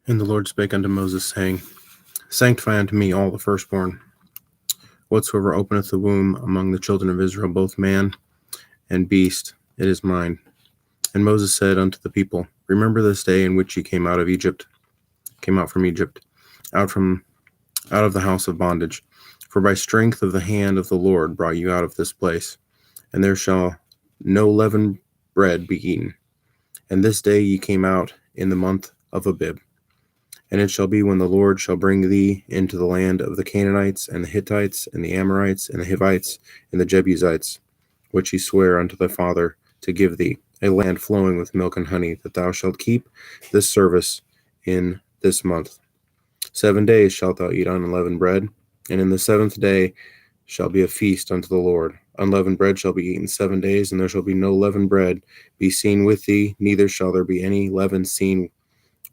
And the Lord spake unto Moses, saying, Sanctify unto me all the firstborn, whatsoever openeth the womb among the children of Israel, both man and beast, it is mine. And Moses said unto the people, Remember this day in which ye came out from Egypt, out of the house of bondage. For by strength of the hand of the Lord brought you out of this place. And there shall no leavened bread be eaten. And this day ye came out in the month of Abib. And it shall be when the Lord shall bring thee into the land of the Canaanites, and the Hittites, and the Amorites, and the Hivites, and the Jebusites, which he sware unto thy father to give thee, a land flowing with milk and honey, that thou shalt keep this service in this month. 7 days shalt thou eat unleavened bread, and in the seventh day shall be a feast unto the Lord. Unleavened bread shall be eaten 7 days, and there shall be no leavened bread be seen with thee, neither shall there be any leaven seen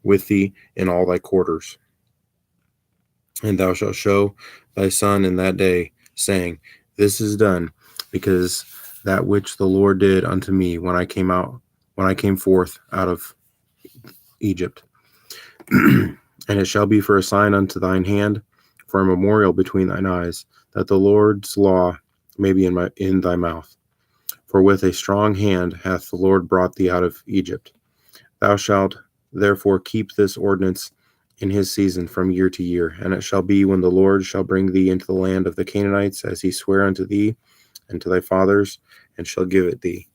with thee in all thy quarters. And thou shalt show thy son in that day, saying, This is done, because that which the Lord did unto me when I came forth out of Egypt. And it shall be for a sign unto thine hand, for a memorial between thine eyes, that the Lord's law may be in thy mouth. For with a strong hand hath the Lord brought thee out of Egypt. Thou shalt therefore keep this ordinance in his season from year to year. And it shall be when the Lord shall bring thee into the land of the Canaanites, as he sware unto thee and to thy fathers, and shall give it thee,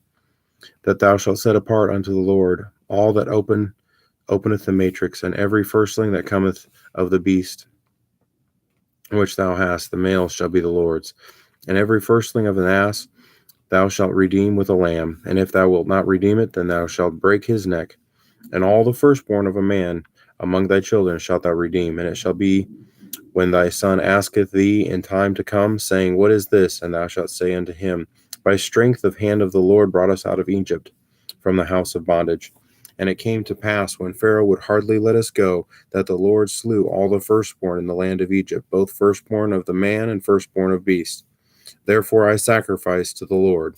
that thou shalt set apart unto the Lord all that openeth the matrix, and every firstling that cometh of the beast which thou hast, the male shall be the Lord's. And every firstling of an ass thou shalt redeem with a lamb, and if thou wilt not redeem it, then thou shalt break his neck. And all the firstborn of a man among thy children shalt thou redeem. And it shall be, when thy son asketh thee in time to come, saying, What is this? And thou shalt say unto him, By strength of hand of the Lord brought us out of Egypt, from the house of bondage. And it came to pass, when Pharaoh would hardly let us go, that the Lord slew all the firstborn in the land of Egypt, both firstborn of the man and firstborn of beast. Therefore I sacrifice to the Lord.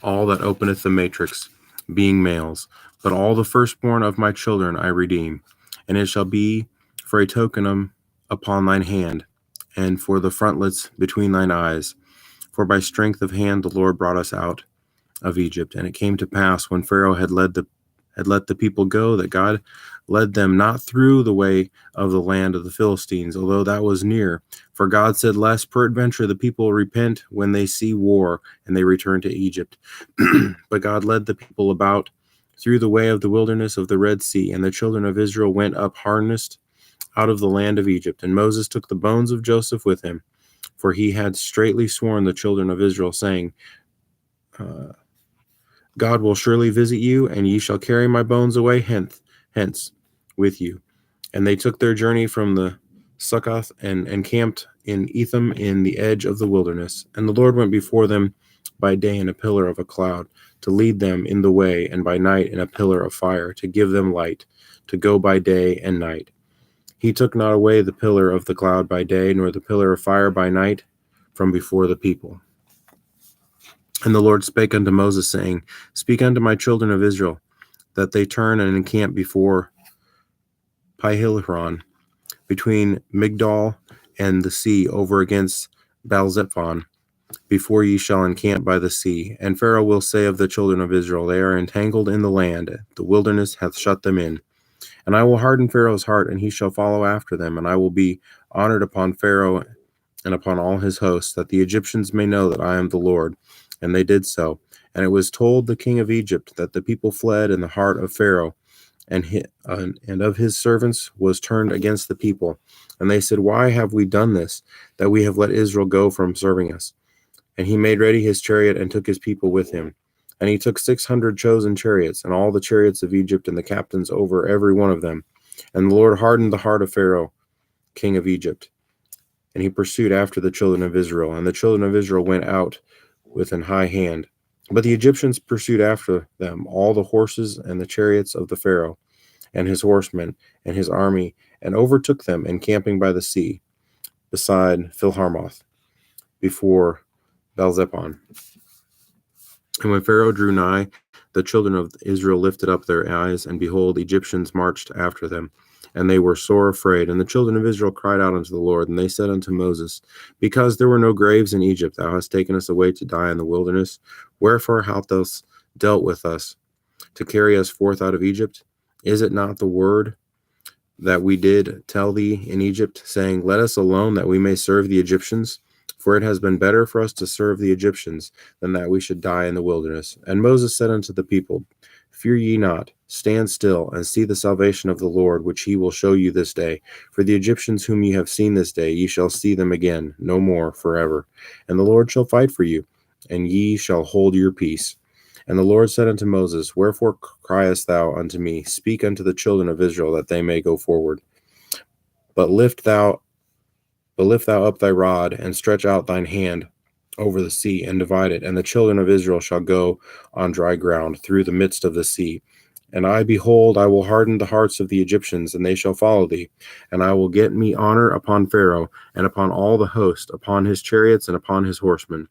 All that openeth the matrix, being males, but all the firstborn of my children I redeem. And it shall be for a token upon thine hand, and for the frontlets between thine eyes. For by strength of hand the Lord brought us out of Egypt. And it came to pass, when Pharaoh had let the people go, that God led them not through the way of the land of the Philistines, although that was near. For God said, Lest peradventure the people repent when they see war, and they return to Egypt. But God led the people about through the way of the wilderness of the Red Sea, and the children of Israel went up harnessed out of the land of Egypt. And Moses took the bones of Joseph with him, for he had straitly sworn the children of Israel, saying, God will surely visit you, and ye shall carry my bones away hence with you. And they took their journey from the Succoth, and encamped in Etham in the edge of the wilderness. And the Lord went before them by day in a pillar of a cloud, to lead them in the way, and by night in a pillar of fire, to give them light, to go by day and night. He took not away the pillar of the cloud by day, nor the pillar of fire by night from before the people. And the Lord spake unto Moses, saying, Speak unto my children of Israel, that they turn and encamp before Pi-hahiroth, between Migdol and the sea, over against Baal-zephon, before ye shall encamp by the sea. And Pharaoh will say of the children of Israel, They are entangled in the land, the wilderness hath shut them in. And I will harden Pharaoh's heart, and he shall follow after them, and I will be honored upon Pharaoh and upon all his hosts, that the Egyptians may know that I am the Lord. And they did so. And it was told the king of Egypt that the people fled, and the heart of Pharaoh and of his servants was turned against the people. And they said, Why have we done this, that we have let Israel go from serving us? And he made ready his chariot, and took his people with him. And he took 600 chosen chariots, and all the chariots of Egypt, and the captains over every one of them. And the Lord hardened the heart of Pharaoh, king of Egypt. And he pursued after the children of Israel. And the children of Israel went out with an high hand. But the Egyptians pursued after them all the horses and the chariots of the Pharaoh, and his horsemen, and his army, and overtook them, encamping by the sea, beside Philharmoth, before Baal-zephon. And when Pharaoh drew nigh the children of Israel lifted up their eyes, and behold, Egyptians marched after them. And they were sore afraid. And the children of Israel cried out unto the Lord, and they said unto Moses, Because there were no graves in Egypt, thou hast taken us away to die in the wilderness. Wherefore hast thou dealt with us, to carry us forth out of Egypt? Is it not the word that we did tell thee in Egypt, saying, Let us alone, that we may serve the Egyptians? For it has been better for us to serve the Egyptians than that we should die in the wilderness. And Moses said unto the people, Fear ye not, stand still, and see the salvation of the Lord, which he will show you this day. For the Egyptians whom ye have seen this day, ye shall see them again, no more forever. And the Lord shall fight for you, and ye shall hold your peace. And the Lord said unto Moses, Wherefore criest thou unto me? Speak unto the children of Israel, that they may go forward. But lift thou up thy rod, and stretch out thine hand over the sea, and divide it, and the children of Israel shall go on dry ground through the midst of the sea. And I, behold, I will harden the hearts of the Egyptians, and they shall follow thee. And I will get me honor upon Pharaoh, and upon all the host, upon his chariots, and upon his horsemen.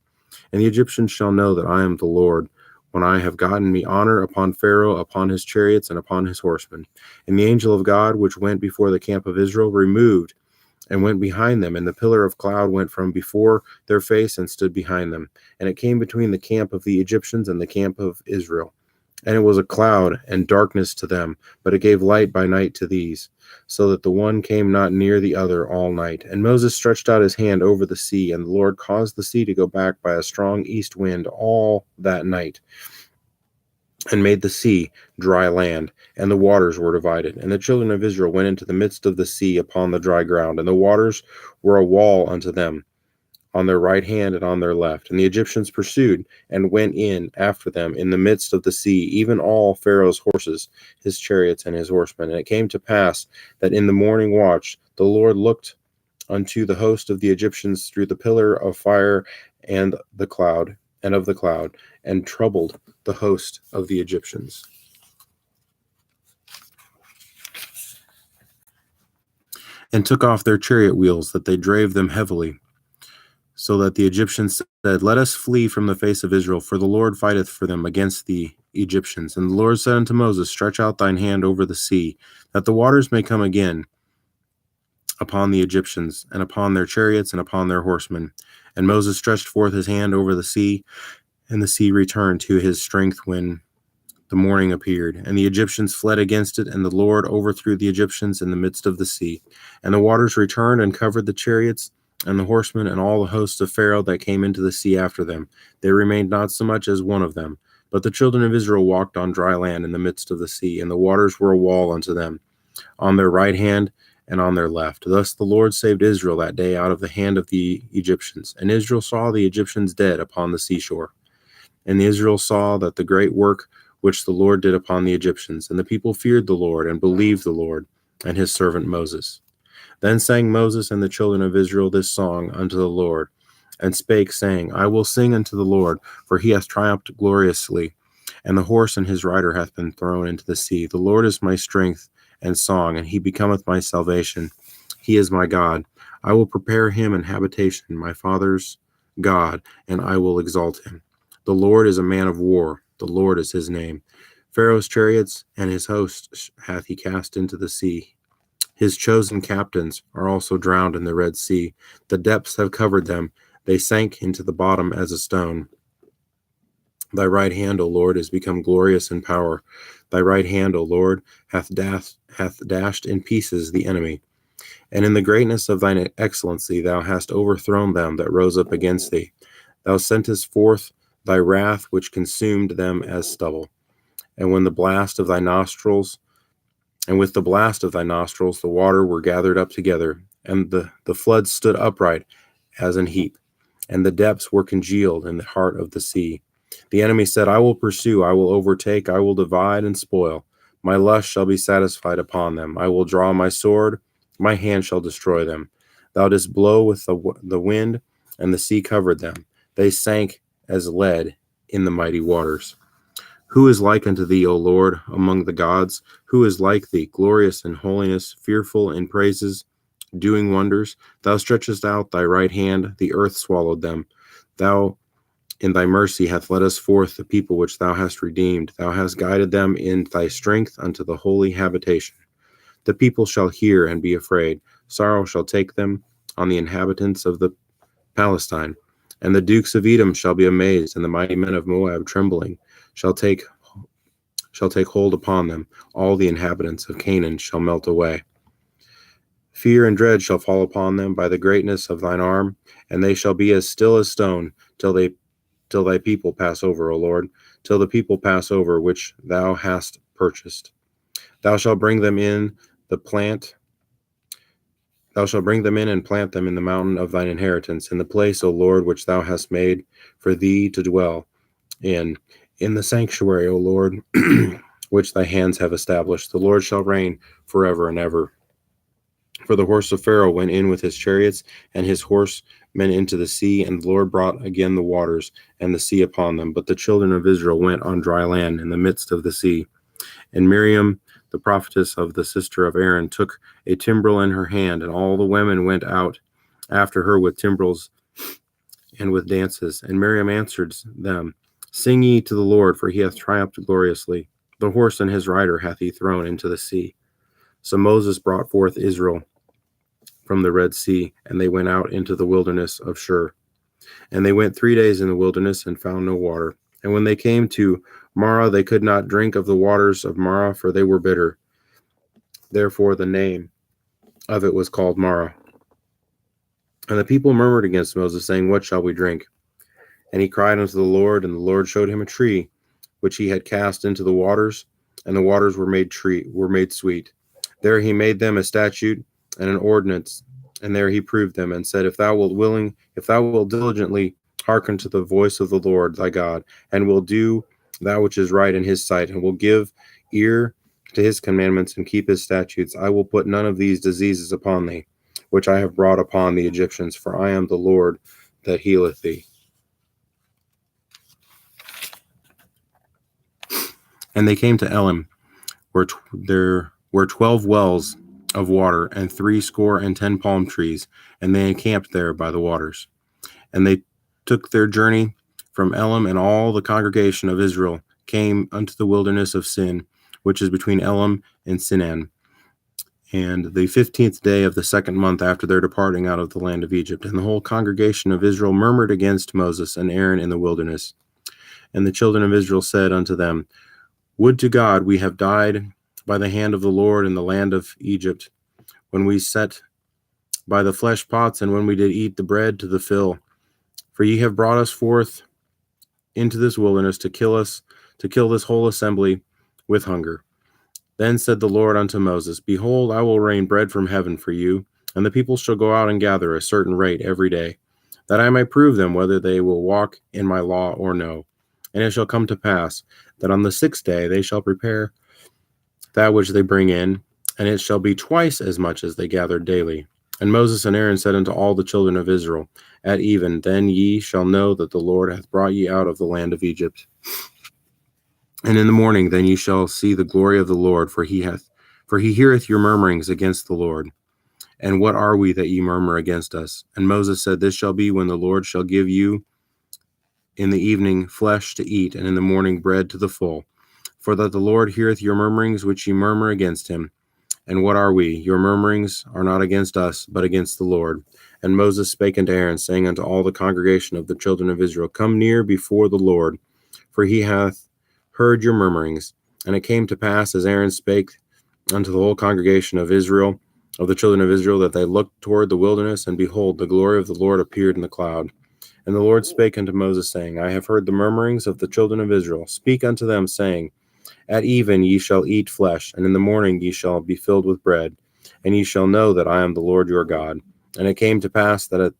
And the Egyptians shall know that I am the Lord, when I have gotten me honor upon Pharaoh, upon his chariots, and upon his horsemen. And the angel of God, which went before the camp of Israel, removed and went behind them, and the pillar of cloud went from before their face and stood behind them. And it came between the camp of the Egyptians and the camp of Israel. And it was a cloud and darkness to them, but it gave light by night to these, so that the one came not near the other all night. And Moses stretched out his hand over the sea, and the Lord caused the sea to go back by a strong east wind all that night, and made the sea dry land, and the waters were divided. And the children of Israel went into the midst of the sea upon the dry ground, and the waters were a wall unto them on their right hand and on their left. And the Egyptians pursued and went in after them in the midst of the sea, even all Pharaoh's horses, his chariots, and his horsemen. And it came to pass that in the morning watch the Lord looked unto the host of the Egyptians through the pillar of fire and the cloud, and troubled the host of the Egyptians. And took off their chariot wheels, that they drave them heavily. So that the Egyptians said, Let us flee from the face of Israel, for the Lord fighteth for them against the Egyptians. And the Lord said unto Moses, Stretch out thine hand over the sea, that the waters may come again upon the Egyptians, and upon their chariots, and upon their horsemen. And Moses stretched forth his hand over the sea, and the sea returned to his strength when the morning appeared. And the Egyptians fled against it, and the Lord overthrew the Egyptians in the midst of the sea. And the waters returned and covered the chariots and the horsemen and all the hosts of Pharaoh that came into the sea after them. There remained not so much as one of them. But the children of Israel walked on dry land in the midst of the sea, and the waters were a wall unto them, on their right hand and on their left. Thus the Lord saved Israel that day out of the hand of the Egyptians. And Israel saw the Egyptians dead upon the seashore. And Israel saw that the great work which the Lord did upon the Egyptians. And the people feared the Lord, and believed the Lord and his servant Moses. Then sang Moses and the children of Israel this song unto the Lord, and spake, saying, I will sing unto the Lord, for he hath triumphed gloriously, and the horse and his rider hath been thrown into the sea. The Lord is my strength and song, and he becometh my salvation. He is my God. I will prepare him an habitation, my father's God, and I will exalt him. The Lord is a man of war. The Lord is his name. Pharaoh's chariots and his hosts hath he cast into the sea. His chosen captains are also drowned in the Red Sea. The depths have covered them. They sank into the bottom as a stone. Thy right hand, O Lord, is become glorious in power. Thy right hand, O Lord, hath dashed in pieces the enemy. And in the greatness of thine excellency thou hast overthrown them that rose up against thee. Thou sentest forth thy wrath, which consumed them as stubble. And with the blast of thy nostrils, the water were gathered up together, and the floods stood upright as an heap, and the depths were congealed in the heart of the sea. The enemy said, I will pursue, I will overtake, I will divide and spoil. My lust shall be satisfied upon them. I will draw my sword, my hand shall destroy them. Thou didst blow with the wind, and the sea covered them. They sank as lead in the mighty waters. Who is like unto thee, O Lord, among the gods? Who is like thee, glorious in holiness, fearful in praises, doing wonders? Thou stretchest out thy right hand, the earth swallowed them. Thou in thy mercy hath led us forth the people which thou hast redeemed. Thou hast guided them in thy strength unto the holy habitation. The people shall hear and be afraid. Sorrow shall take them on the inhabitants of the Palestine. And the dukes of Edom shall be amazed, and the mighty men of Moab trembling shall take hold upon them. All the inhabitants of Canaan shall melt away. Fear and dread shall fall upon them by the greatness of thine arm, and they shall be as still as stone till thy people pass over, O Lord, till the people pass over which thou hast purchased. Thou shalt bring them in and plant them in the mountain of thine inheritance, in the place, O Lord, which thou hast made for thee to dwell in the sanctuary, O Lord, which thy hands have established. The Lord shall reign forever and ever. For the horse of Pharaoh went in with his chariots and his horsemen into the sea, and the Lord brought again the waters and the sea upon them. But the children of Israel went on dry land in the midst of the sea. And Miriam, the prophetess of the sister of Aaron, took a timbrel in her hand, and all the women went out after her with timbrels and with dances. And Miriam answered them, Sing ye to the Lord, for he hath triumphed gloriously. The horse and his rider hath he thrown into the sea. So Moses brought forth Israel from the Red Sea, and they went out into the wilderness of Shur. And they went 3 days in the wilderness and found no water. And when they came to Marah, they could not drink of the waters of Marah, for they were bitter. Therefore the name of it was called Marah. And the people murmured against Moses, saying, What shall we drink? And he cried unto the Lord, and the Lord showed him a tree, which he had cast into the waters, and the waters were made sweet. There he made them a statute and an ordinance, and there he proved them, and said, If thou wilt diligently hearken to the voice of the Lord thy God, and will do that which is right in his sight, and will give ear to his commandments and keep his statutes, I will put none of these diseases upon thee, which I have brought upon the Egyptians, for I am the Lord that healeth thee. And they came to Elim, where there were 12 wells of water, and 70 palm trees, and they encamped there by the waters. And they took their journey from Elim, and all the congregation of Israel came unto the wilderness of Sin, which is between Elim and Sinan, and the 15th day of the second month after their departing out of the land of Egypt. And the whole congregation of Israel murmured against Moses and Aaron in the wilderness. And the children of Israel said unto them, Would to God we have died by the hand of the Lord in the land of Egypt, when we sat by the flesh pots, and when we did eat the bread to the fill. For ye have brought us forth into this wilderness to kill this whole assembly with hunger. Then said the Lord unto Moses, Behold, I will rain bread from heaven for you, and the people shall go out and gather a certain rate every day, that I may prove them whether they will walk in my law or no. And it shall come to pass that on the 6th day they shall prepare that which they bring in, and it shall be twice as much as they gathered daily. And Moses and Aaron said unto all the children of Israel, At even then ye shall know that the Lord hath brought ye out of the land of Egypt. And in the morning then ye shall see the glory of the Lord, for he heareth your murmurings against the Lord. And what are we that ye murmur against us? And Moses said, This shall be when the Lord shall give you in the evening flesh to eat, and in the morning bread to the full. For that the Lord heareth your murmurings which ye murmur against him. And what are we? Your murmurings are not against us, but against the Lord. And Moses spake unto Aaron, saying unto all the congregation of the children of Israel, Come near before the Lord, for he hath heard your murmurings. And it came to pass, as Aaron spake unto the whole congregation of Israel, of the children of Israel, that they looked toward the wilderness, and behold, the glory of the Lord appeared in the cloud. And the Lord spake unto Moses, saying, I have heard the murmurings of the children of Israel. Speak unto them, saying, At even ye shall eat flesh, and in the morning ye shall be filled with bread, and ye shall know that I am the Lord your God. And it came to pass that at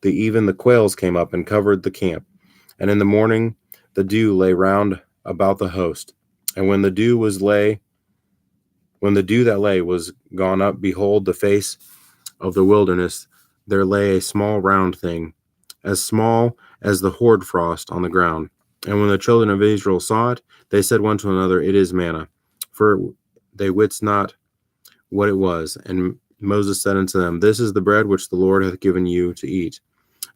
the even the quails came up and covered the camp, and in the morning the dew lay round about the host. And when the dew that lay was gone up, behold, the face of the wilderness, there lay a small round thing, as small as the hoarfrost on the ground. And when the children of Israel saw it, they said one to another, It is manna. For they wist not what it was. And Moses said unto them, This is the bread which the Lord hath given you to eat.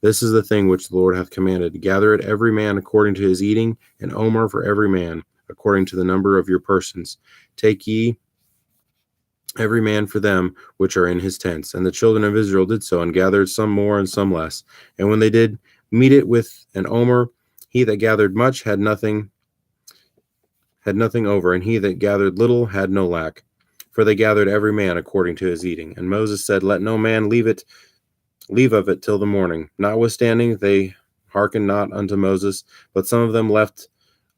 This is the thing which the Lord hath commanded. Gather it every man according to his eating, an omer for every man, according to the number of your persons. Take ye every man for them which are in his tents. And the children of Israel did so, and gathered some more and some less. And when they did meet it with an omer, he that gathered much had nothing over, and he that gathered little had no lack. For they gathered every man according to his eating. And Moses said, Let no man leave of it till the morning. Notwithstanding, they hearkened not unto Moses, but some of them left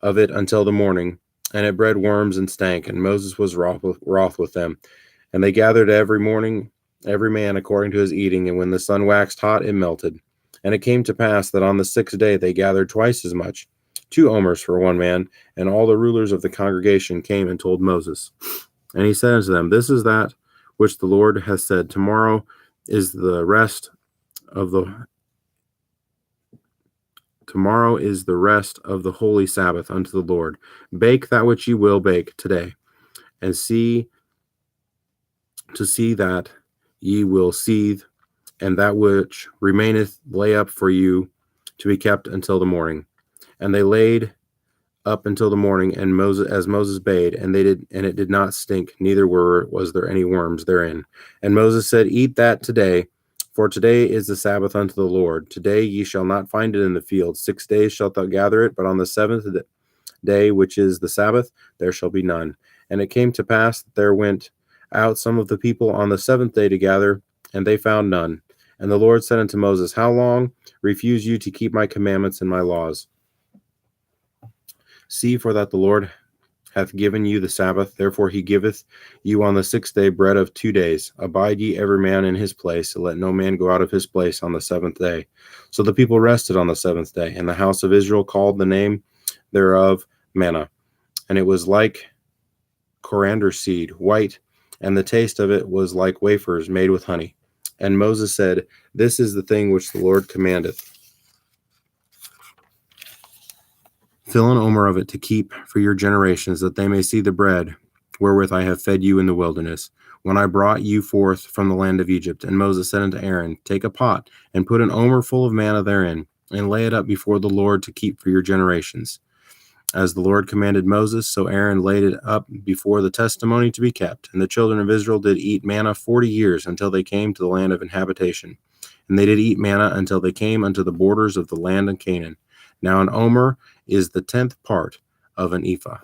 of it until the morning, and it bred worms and stank. And Moses was wroth with them. And they gathered every morning, every man according to his eating, and when the sun waxed hot, it melted. And it came to pass that on the 6th day they gathered twice as much, 2 omers for one man. And all the rulers of the congregation came and told Moses. And he said unto them, This is that which the Lord hath said, Tomorrow is the rest of the holy Sabbath unto the Lord. Bake that which ye will bake today, and see that ye will seethe, and that which remaineth lay up for you to be kept until the morning. And they laid up until the morning, and Moses bade, and it did not stink, neither was there any worms therein. And Moses said, Eat that today, for today is the Sabbath unto the Lord. Today ye shall not find it in the field. 6 days shalt thou gather it, but on the 7th day, which is the Sabbath, there shall be none. And it came to pass that there went out some of the people on the 7th day to gather, and they found none. And the Lord said unto Moses, How long refuse you to keep my commandments and my laws? See, for that the Lord hath given you the Sabbath, therefore he giveth you on the 6th day bread of 2 days. Abide ye every man in his place, let no man go out of his place on the 7th day. So the people rested on the 7th day, and the house of Israel called the name thereof manna. And it was like coriander seed, white, and the taste of it was like wafers made with honey. And Moses said, This is the thing which the Lord commandeth. Fill an omer of it to keep for your generations, that they may see the bread wherewith I have fed you in the wilderness, when I brought you forth from the land of Egypt. And Moses said unto Aaron, Take a pot, and put an omer full of manna therein, and lay it up before the Lord to keep for your generations. As the Lord commanded Moses, so Aaron laid it up before the testimony to be kept. And the children of Israel did eat manna 40 years, until they came to the land of inhabitation. And they did eat manna until they came unto the borders of the land of Canaan. Now an omer is the 10th part of an ephah.